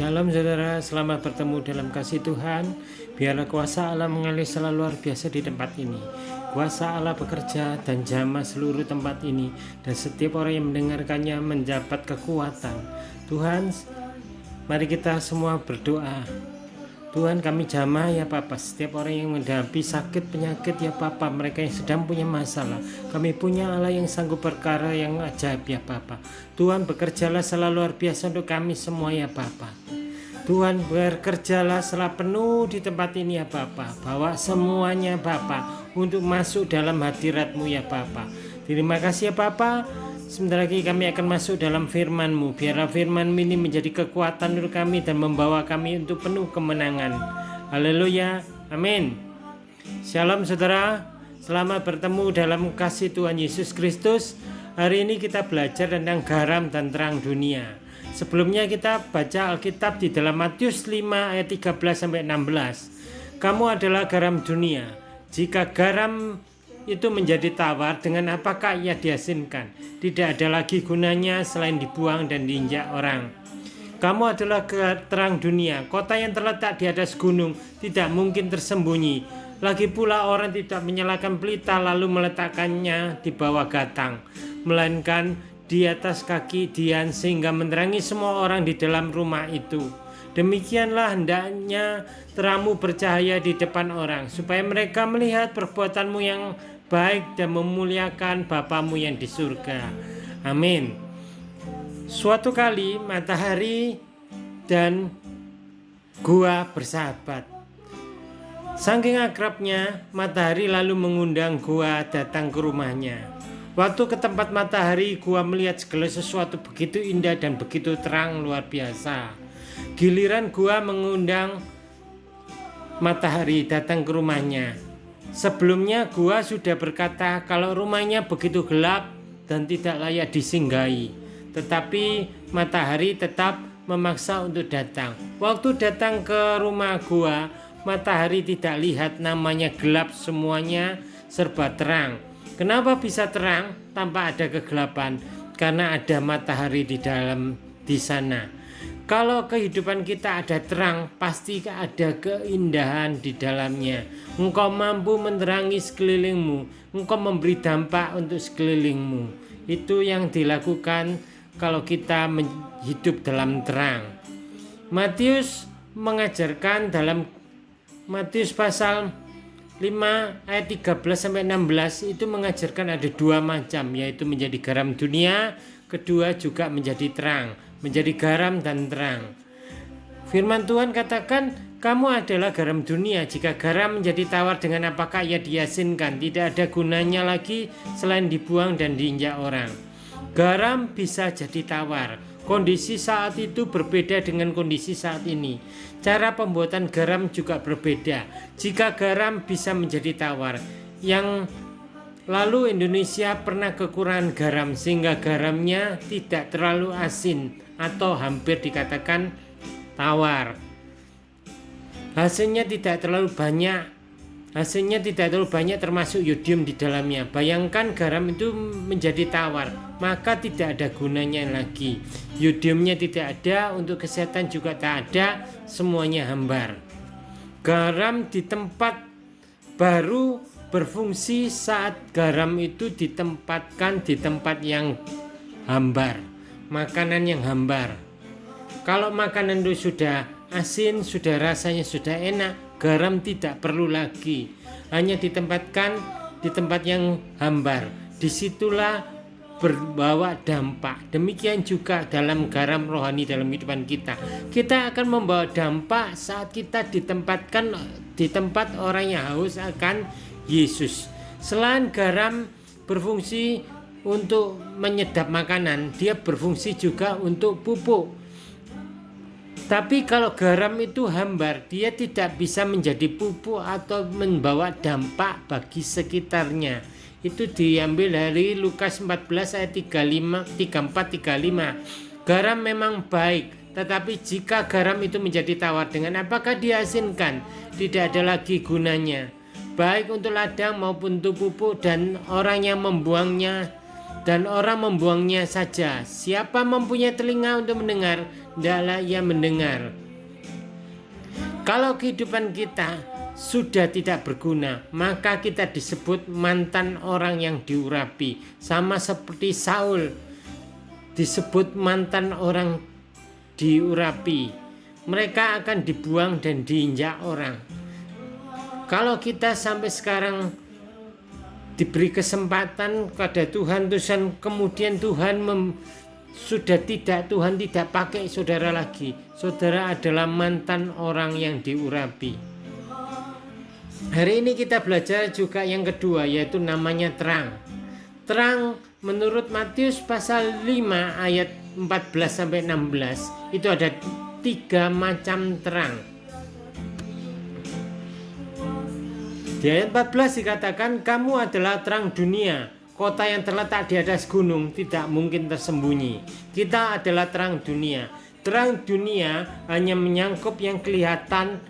Shalom saudara, selamat bertemu dalam kasih Tuhan. Biarlah kuasa Allah mengalir selalu luar biasa di tempat ini. Kuasa Allah bekerja dan jamah seluruh tempat ini, dan setiap orang yang mendengarkannya mendapat kekuatan. Tuhan, mari kita semua berdoa. Tuhan, kami jamah ya Bapa, setiap orang yang menghadapi sakit penyakit ya Bapa, mereka yang sedang punya masalah, kami punya Allah yang sanggup perkara yang ajaib ya Bapa. Tuhan, bekerjalah selalu luar biasa untuk kami semua ya Bapa. Tuhan, bekerjalah selalu penuh di tempat ini ya Bapa, bawa semuanya Bapa untuk masuk dalam hadirat-Mu ya Bapa. Terima kasih ya Bapa. Sebentar lagi kami akan masuk dalam firman-Mu. Biarlah firman-Mu ini menjadi kekuatan untuk kami dan membawa kami untuk penuh kemenangan. Haleluya. Amin. Shalom saudara. Selamat bertemu dalam kasih Tuhan Yesus Kristus. Hari ini kita belajar tentang garam dan terang dunia. Sebelumnya kita baca Alkitab di dalam Matius 5 ayat 13-16. Kamu adalah garam dunia. Jika garam itu menjadi tawar, dengan apakah ia diasinkan? Tidak ada lagi gunanya selain dibuang dan diinjak orang. Kamu adalah terang dunia. Kota yang terletak di atas gunung tidak mungkin tersembunyi. Lagi pula orang tidak menyalakan pelita lalu meletakkannya di bawah gatang, melainkan di atas kaki dian sehingga menerangi semua orang di dalam rumah itu. Demikianlah hendaknya terangmu bercahaya di depan orang, supaya mereka melihat perbuatanmu yang baik dan memuliakan Bapamu yang di surga. Amin. Suatu kali matahari dan gua bersahabat. Saking akrabnya, matahari lalu mengundang gua datang ke rumahnya. Waktu ke tempat matahari, gua melihat segala sesuatu begitu indah dan begitu terang luar biasa. Giliran gua mengundang matahari datang ke rumahnya. Sebelumnya gua sudah berkata kalau rumahnya begitu gelap dan tidak layak disinggahi. Tetapi matahari tetap memaksa untuk datang. Waktu datang ke rumah gua, matahari tidak lihat, namanya gelap, semuanya serba terang. Kenapa bisa terang tanpa ada kegelapan? Karena ada matahari di sana. Kalau kehidupan kita ada terang, pasti ada keindahan di dalamnya. Engkau mampu menerangi sekelilingmu, engkau memberi dampak untuk sekelilingmu. Itu yang dilakukan kalau kita hidup dalam terang. Matius mengajarkan dalam Matius pasal 5 ayat 13-16 itu mengajarkan ada dua macam, yaitu menjadi garam dunia, kedua juga menjadi terang, menjadi garam dan terang. Firman Tuhan katakan, kamu adalah garam dunia. Jika garam menjadi tawar, dengan apakah ia diasinkan? Tidak ada gunanya lagi selain dibuang dan diinjak orang. Garam bisa jadi tawar. Kondisi saat itu berbeda dengan kondisi saat ini. Cara pembuatan garam juga berbeda. Jika garam bisa menjadi tawar, yang lalu Indonesia pernah kekurangan garam sehingga garamnya tidak terlalu asin atau hampir dikatakan tawar. Hasilnya tidak terlalu banyak termasuk yodium di dalamnya. Bayangkan garam itu menjadi tawar, maka tidak ada gunanya lagi. Yodiumnya tidak ada, untuk kesehatan juga tak ada, semuanya hambar. Garam di tempat baru berfungsi saat garam itu ditempatkan di tempat yang hambar, makanan yang hambar. Kalau makanan itu sudah asin, sudah rasanya sudah enak, garam tidak perlu lagi, hanya ditempatkan di tempat yang hambar. Disitulah berbawa dampak. Demikian juga dalam garam rohani dalam kehidupan kita. Kita akan membawa dampak saat kita ditempatkan di tempat orang yang haus akan Yesus. Selain garam berfungsi untuk menyedap makanan, dia berfungsi juga untuk pupuk. Tapi kalau garam itu hambar, dia tidak bisa menjadi pupuk atau membawa dampak bagi sekitarnya. Itu diambil dari Lukas 14 ayat 34-35. Garam memang baik, tetapi jika garam itu menjadi tawar, dengan apakah diasinkan? Tidak ada lagi gunanya, baik untuk ladang maupun untuk pupuk, dan orang yang membuangnya dan orang membuangnya saja. Siapa mempunyai telinga untuk mendengar, hendaklah ia mendengar. Kalau kehidupan kita sudah tidak berguna, maka kita disebut mantan orang yang diurapi. Sama seperti Saul disebut mantan orang diurapi. Mereka akan dibuang dan diinjak orang. Kalau kita sampai sekarang diberi kesempatan kepada Tuhan, kemudian Tuhan tidak pakai saudara lagi. Saudara adalah mantan orang yang diurapi. Hari ini kita belajar juga yang kedua, yaitu namanya terang. Terang menurut Matius pasal 5 ayat 14-16 itu ada 3 macam terang. Di ayat 14 dikatakan, kamu adalah terang dunia. Kota yang terletak di atas gunung tidak mungkin tersembunyi. Kita adalah terang dunia. Terang dunia hanya menyangkup yang kelihatan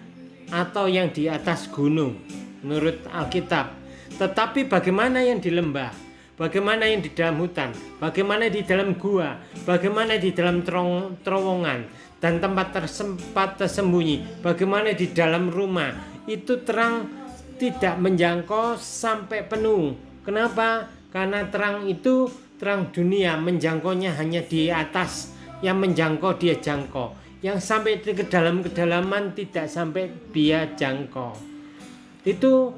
atau yang di atas gunung menurut Alkitab. Tetapi bagaimana yang di lembah? Bagaimana yang di dalam hutan? Bagaimana di dalam gua? Bagaimana di dalam terowongan dan tempat tersembunyi? Bagaimana di dalam rumah? Itu terang tidak menjangkau sampai penuh. Kenapa? Karena terang itu terang dunia, menjangkaunya hanya di atas. Yang menjangkau dia jangkau, yang sampai ke dalam kedalaman tidak sampai dia jangkau. Itu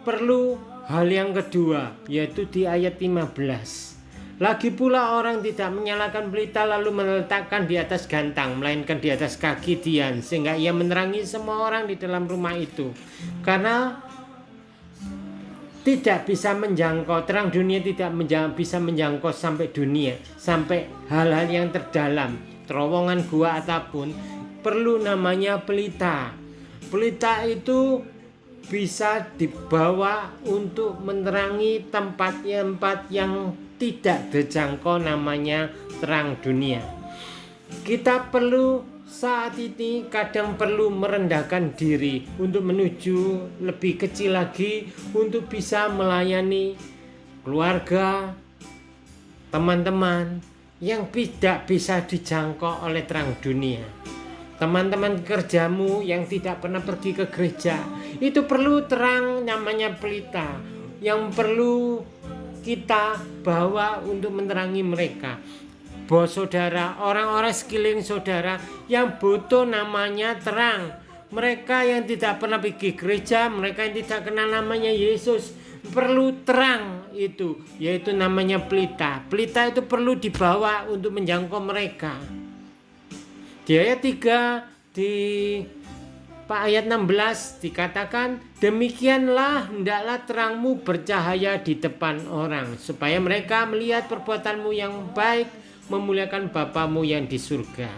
perlu hal yang kedua, yaitu di ayat 15. Lagi pula orang tidak menyalakan pelita lalu meletakkan di atas gantang, melainkan di atas kaki tiang, sehingga ia menerangi semua orang di dalam rumah itu. Karena tidak bisa menjangkau, terang dunia tidak bisa menjangkau sampai dunia, sampai hal-hal yang terdalam, terowongan, gua ataupun, perlu namanya pelita. Pelita itu bisa dibawa untuk menerangi tempat yang tidak terjangkau, namanya terang dunia. Kita perlu saat ini kadang perlu merendahkan diri untuk menuju lebih kecil lagi untuk bisa melayani keluarga, teman-teman yang tidak bisa dijangkau oleh terang dunia. Teman-teman kerjamu yang tidak pernah pergi ke gereja, itu perlu terang namanya pelita yang perlu kita bawa untuk menerangi mereka. Bos saudara, orang-orang sekeliling saudara yang butuh namanya terang. Mereka yang tidak pernah pergi gereja, mereka yang tidak kenal namanya Yesus, perlu terang itu, yaitu namanya pelita. Pelita itu perlu dibawa untuk menjangkau mereka. Di ayat 3 di ayat 16 dikatakan, demikianlah hendaklah terangmu bercahaya di depan orang, supaya mereka melihat perbuatanmu yang baik, memuliakan Bapamu yang di surga.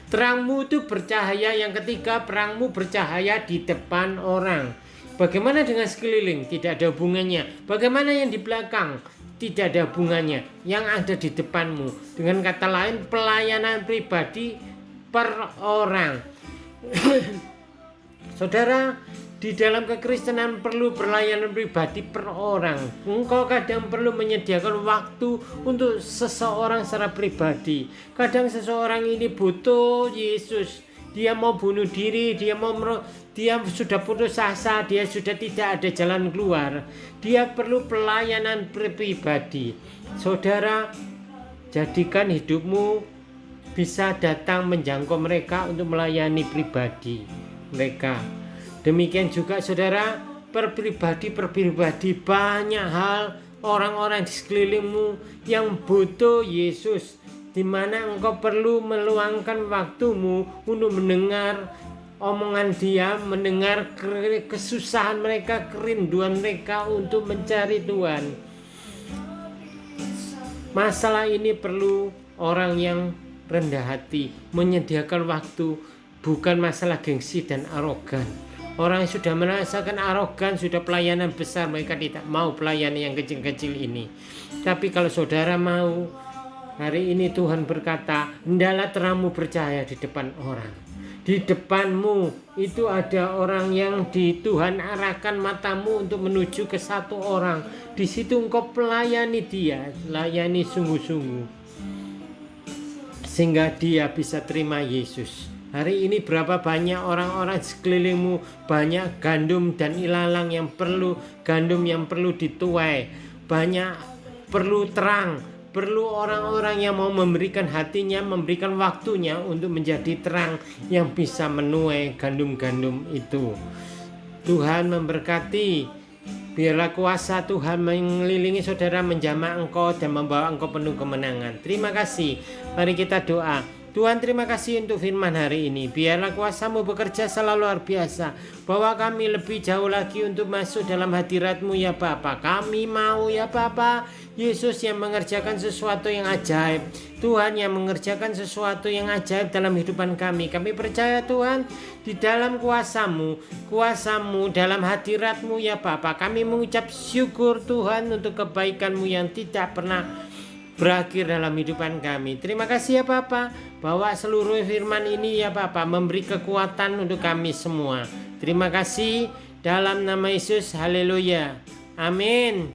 Terangmu itu bercahaya. Yang ketiga, terangmu bercahaya di depan orang. Bagaimana dengan sekeliling? Tidak ada hubungannya. Bagaimana yang di belakang? Tidak ada hubungannya. Yang ada di depanmu. Dengan kata lain, pelayanan pribadi per orang. Saudara, di dalam kekristenan perlu pelayanan pribadi per orang. Engkau kadang perlu menyediakan waktu untuk seseorang secara pribadi. Kadang seseorang ini butuh Yesus. Dia mau bunuh diri, dia sudah putus asa, dia sudah tidak ada jalan keluar. Dia perlu pelayanan pribadi. Saudara, jadikan hidupmu bisa datang menjangkau mereka untuk melayani pribadi mereka. Demikian juga saudara, per pribadi banyak hal orang-orang di sekelilingmu yang butuh Yesus, di mana engkau perlu meluangkan waktumu untuk mendengar omongan dia, mendengar kesusahan mereka, kerinduan mereka untuk mencari Tuhan. Masalah ini perlu orang yang rendah hati, menyediakan waktu, bukan masalah gengsi dan arogan. Orang yang sudah merasakan arogan, sudah pelayanan besar, mereka tidak mau pelayanan yang kecil-kecil ini. Tapi kalau saudara mau, hari ini Tuhan berkata, hendaklah terangmu bercahaya di depan orang. Di depanmu itu ada orang yang Tuhan arahkan matamu untuk menuju ke satu orang. Di situ engkau pelayani dia, layani sungguh-sungguh, sehingga dia bisa terima Yesus. Hari ini berapa banyak orang-orang sekelilingmu, banyak gandum dan ilalang yang perlu, gandum yang perlu dituai, banyak perlu terang, perlu orang-orang yang mau memberikan hatinya, memberikan waktunya untuk menjadi terang yang bisa menuai gandum-gandum itu. Tuhan memberkati. Biarlah kuasa Tuhan mengelilingi saudara, menjamah engkau dan membawa engkau penuh kemenangan. Terima kasih. Mari kita doa. Tuhan, terima kasih untuk firman hari ini. Biarlah kuasa-Mu bekerja selalu luar biasa. Bawa kami lebih jauh lagi untuk masuk dalam hadirat-Mu ya Bapa. Kami mau ya Bapa, Yesus yang mengerjakan sesuatu yang ajaib. Tuhan yang mengerjakan sesuatu yang ajaib dalam kehidupan kami. Kami percaya Tuhan, di dalam kuasa-Mu dalam hadirat-Mu ya Bapa. Kami mengucap syukur Tuhan untuk kebaikan-Mu yang tidak pernah berakhir dalam kehidupan kami. Terima kasih ya Bapa, bahwa seluruh firman ini ya Bapa memberi kekuatan untuk kami semua. Terima kasih dalam nama Yesus. Haleluya. Amin.